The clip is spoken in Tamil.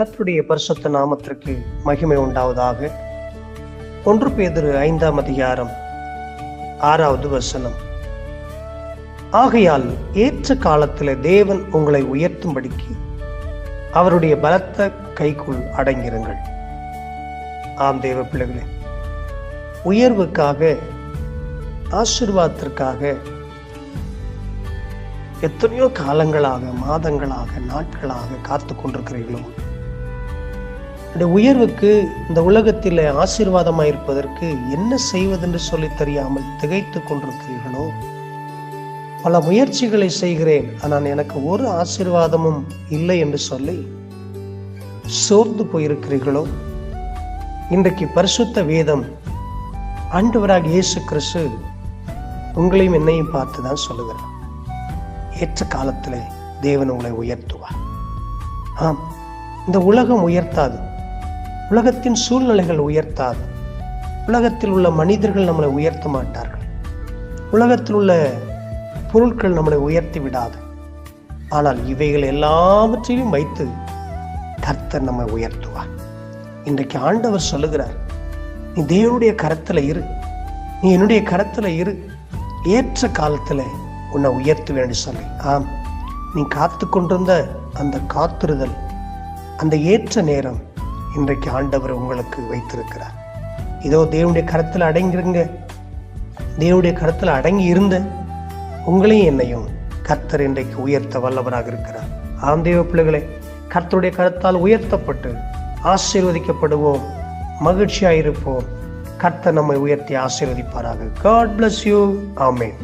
கர்த்தருடைய பரிசுத்த நாமத்திற்கு மகிமை உண்டாவதாக. 1 பேதுரு 5ஆம் அதிகாரம் 6வது வசனம். ஆகையால் ஏற்ற காலத்தில் தேவன் உங்களை உயர்த்தும்படிக்கு அவருடைய பலத்த கைக்குள் அடங்கிருங்கள். ஆம் தேவ பிள்ளைகளே, உயர்வுக்காக, ஆசீர்வாதத்திற்காக எத்தனையோ காலங்களாக, மாதங்களாக, நாட்களாக காத்து கொண்டிருக்கிறீர்களோ? இந்த உயர்வுக்கு, இந்த உலகத்தில் ஆசீர்வாதமாக இருப்பதற்கு என்ன செய்வதென்று சொல்லி தெரியாமல் திகைத்து கொண்டிருக்கிறீர்களோ? பல முயற்சிகளை செய்கிறேன், ஆனால் எனக்கு ஒரு ஆசீர்வாதமும் இல்லை என்று சொல்லி சோர்ந்து போயிருக்கிறீர்களோ? இன்றைக்கு பரிசுத்த வேதம், ஆண்டவராகிய இயேசு கிறிஸ்து உங்களையும் என்னையும் பார்த்து தான் சொல்லுகிறார். ஏற்ற காலத்தில் தேவன் உங்களை உயர்த்துவார். ஆம், இந்த உலகம் உயர்த்தாது, உலகத்தின் சூழ்நிலைகள் உயர்த்தாது, உலகத்தில் உள்ள மனிதர்கள் நம்மளை உயர்த்த மாட்டார்கள், உலகத்தில் உள்ள பொருட்கள் நம்மளை உயர்த்தி விடாது. ஆனால் இவைகள் எல்லாவற்றையும் வைத்து கர்த்தர் நம்மை உயர்த்துவார். இன்றைக்கு ஆண்டவர் சொல்லுகிறார், நீ தேவனுடைய கரத்தில் இரு, நீ என்னுடைய கரத்தில் இரு, ஏற்ற காலத்தில் உன்னை உயர்த்துவேன் என்று சொல்லி. ஆம், நீ காத்து கொண்டிருந்த அந்த காத்திருதல், அந்த ஏற்ற நேரம் இன்றைக்கு ஆண்டவர் உங்களுக்கு வைத்திருக்கிறார். இதோ தேவனுடைய கரத்தில் அடங்கிருங்க. தேவனுடைய கரத்தில் அடங்கி இருந்த உங்களையும் என்னையும் கர்த்தர் இன்றைக்கு உயர்த்த வல்லவராக இருக்கிறார். ஆம் தேவ பிள்ளைகளே, கர்த்தருடைய கரத்தால் உயர்த்தப்பட்டு ஆசீர்வதிக்கப்படுவோம், மகிழ்ச்சியாயிருப்போம். கர்த்தர் நம்மை உயர்த்தி ஆசீர்வதிப்பாராக. God bless you. ஆமென்.